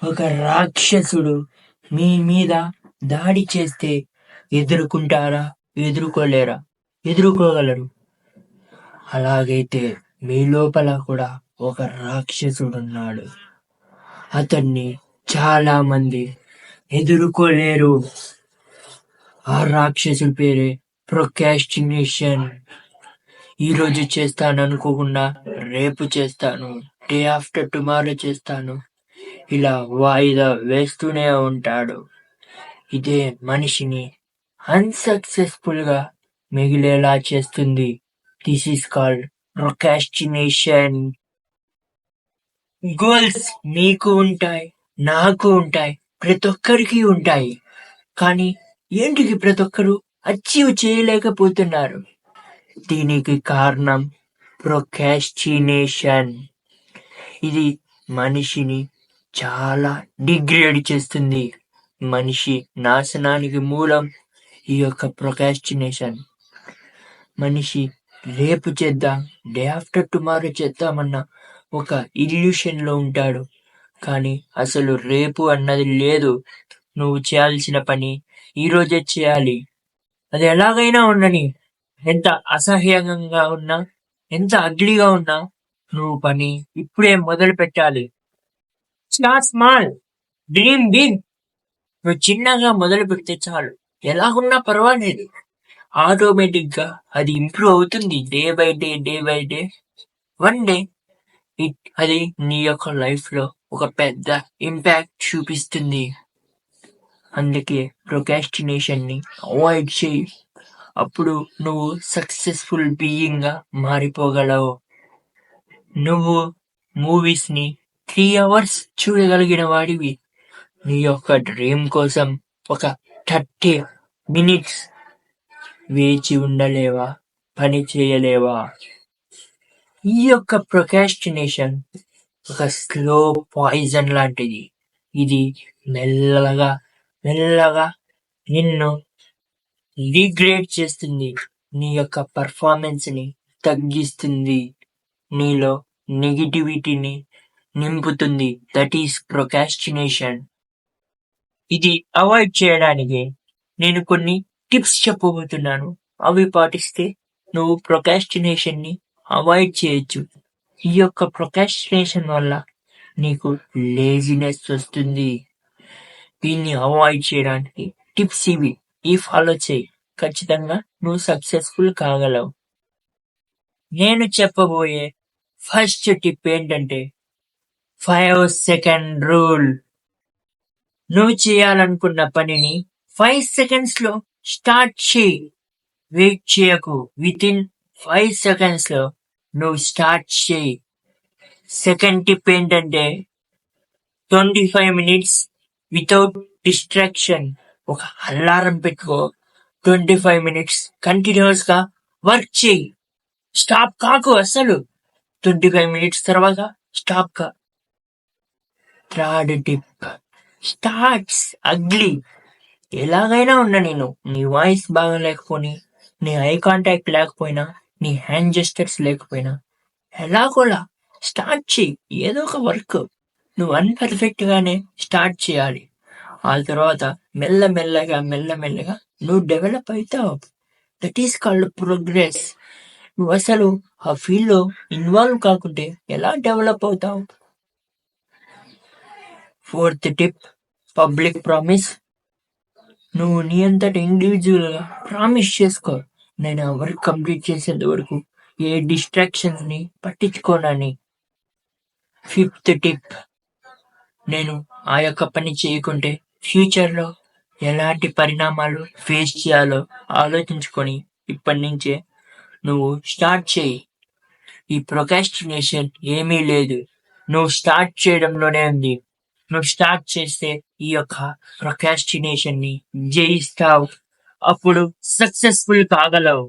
ఒక రాక్షసుడు మీ మీద దాడి చేస్తే ఎదుర్కొంటారా? ఎదుర్కోలేరా? ఎదుర్కోగలరు. అలాగైతే మీ లోపల కూడా ఒక రాక్షసుడున్నాడు. అతన్ని చాలా మంది ఎదుర్కోలేరు. ఆ రాక్షసుడి పేరే ప్రొకాస్టినేషన్. ఈరోజు చేస్తాను అనుకోకుండా రేపు చేస్తాను, డే ఆఫ్టర్ టుమారో చేస్తాను, ఇలా వాయిదా వేస్తూనే ఉంటాడు. ఇదే మనిషిని అన్సక్సెస్ఫుల్ గా మిగిలేలా చేస్తుంది. This is called procrastination. Goals మీకు ఉంటాయి, నాకు ఉంటాయి, ప్రతి ఒక్కరికి ఉంటాయి. కానీ ఏంటికి ప్రతి ఒక్కరు అచీవ్ చేయలేకపోతున్నారు? దీనికి కారణం ప్రొకాస్టినేషన్. ఇది మనిషిని చాలా డిగ్రేడ్ చేస్తుంది. మనిషి నాశనానికి మూలం ఈ యొక్క ప్రొకాస్టినేషన్. మనిషి రేపు చేద్దాం, డే ఆఫ్టర్ టుమారో చేద్దామన్న ఒక ఇల్యూషన్ లో ఉంటాడు. కానీ అసలు రేపు అన్నది లేదు. నువ్వు చేయాల్సిన పని ఈ రోజే చేయాలి. అది ఎలాగైనా ఉండని, ఎంత అసహ్యంగా ఉన్నా, ఎంత అగ్లీగా ఉన్నా, నువ్వు పని ఇప్పుడే మొదలు పెట్టాలి. Start small, dream big. నువ్వు చిన్నగా మొదలు పెడితే చాలు, ఎలాగున్నా పర్వాలేదు. ఆటోమేటిక్ గా అది ఇంప్రూవ్ అవుతుంది. Day by day, day by day. One day అది నీ యొక్క లైఫ్ లో ఒక పెద్ద ఇంపాక్ట్ చూపిస్తుంది. అందుకే ప్రొకాస్టినేషన్ ని అవాయిడ్ చేయి. అప్పుడు నువ్వు సక్సెస్ఫుల్ బీయింగ్ గా మారిపోగలవు. నువ్వు మూవీస్ ని 3 hours చూడగలిగిన వాడివి. నీ యొక్క డ్రీమ్ కోసం ఒక 30 minutes వేచి ఉండలేవా? పని చేయలేవా? ఈ యొక్క ప్రొకాస్టినేషన్ ఒక స్లో పాయిజన్ లాంటిది. ఇది మెల్లగా మెల్లగా నిన్ను డిగ్రేడ్ చేస్తుంది. నీ యొక్క పర్ఫార్మెన్స్ ని తగ్గిస్తుంది. నీలో నెగిటివిటీని నింపుతుంది. That is procrastination. ఇది అవాయిడ్ చేయడానికి నేను కొన్ని టిప్స్ చెప్పబోతున్నాను. అవి పాటిస్తే నువ్వు ప్రొకాస్టినేషన్ ని అవాయిడ్ చేయొచ్చు. ఈ యొక్క ప్రొకాస్టినేషన్ వల్ల నీకు లేజినెస్ వస్తుంది. దీన్ని అవాయిడ్ చేయడానికి టిప్స్ ఇవి. ఈ ఫాలో చేయి, ఖచ్చితంగా నువ్వు సక్సెస్ఫుల్ కాగలవు. నేను చెప్పబోయే ఫస్ట్ టిప్ ఏంటంటే 5 second రూల్. నువ్వు చేయాలనుకున్న పనిని 5 seconds లో స్టార్ట్ చేయి. వెయిట్ చేయకు. విత్ ఇన్ 5 seconds లో నువ్వు స్టార్ట్ చేయి. సెకండ్ టిప్ ఏంటంటే 25 minutes వితౌట్ డిస్ట్రాక్షన్. ఒక అలారం పెట్టుకో. 25 minutes కంటిన్యూస్ గా వర్క్ చేయి. స్టాప్ కాకు అసలు. 25 minutes తర్వాత స్టాప్ కా. Third tip, starts ugly. ఎలాగైనా ఉన్నా, నేను నీ వాయిస్ బాగా లేకపోయినా, నీ ఐ కాంటాక్ట్ లేకపోయినా, నీ హ్యాండ్ జెస్టర్స్ లేకపోయినా, ఎలాగోలా స్టార్ట్ చేయి. ఏదో ఒక వర్క్ నువ్వు అన్పర్ఫెక్ట్ గానే స్టార్ట్ చేయాలి. ఆ తర్వాత మెల్లమెల్లగా నువ్వు డెవలప్ అవుతావు. That is called progress. నువ్వు అసలు ఆ ఫీల్డ్ లో ఇన్వాల్వ్ కాకుంటే ఎలా డెవలప్ అవుతావు? Fourth tip, public promise. నువ్వు నీ అంతటి ఇండివిజువల్ గా ప్రామిస్ చేసుకో, నేను ఆ వర్క్ కంప్లీట్ చేసేంత వరకు ఏ డిస్ట్రాక్షన్స్ ని పట్టించుకోనని. ఫిఫ్త్ టిప్, నేను ఆ యొక్క పని చేయకుంటే ఫ్యూచర్ లో ఎలాంటి పరిణామాలు ఫేస్ చేయాలో ఆలోచించుకొని ఇప్పటి నుంచే నువ్వు స్టార్ట్ చేయి. ఈ ప్రొకాస్టినేషన్ ఏమీ లేదు, నువ్వు స్టార్ట్ చేయడంలోనే ఉంది. నువ్వు స్టార్ట్ చేస్తే ఈ యొక్క ప్రొకాస్టినేషన్ ని జయిస్తావు. అప్పుడు సక్సెస్ఫుల్ కాగలవు.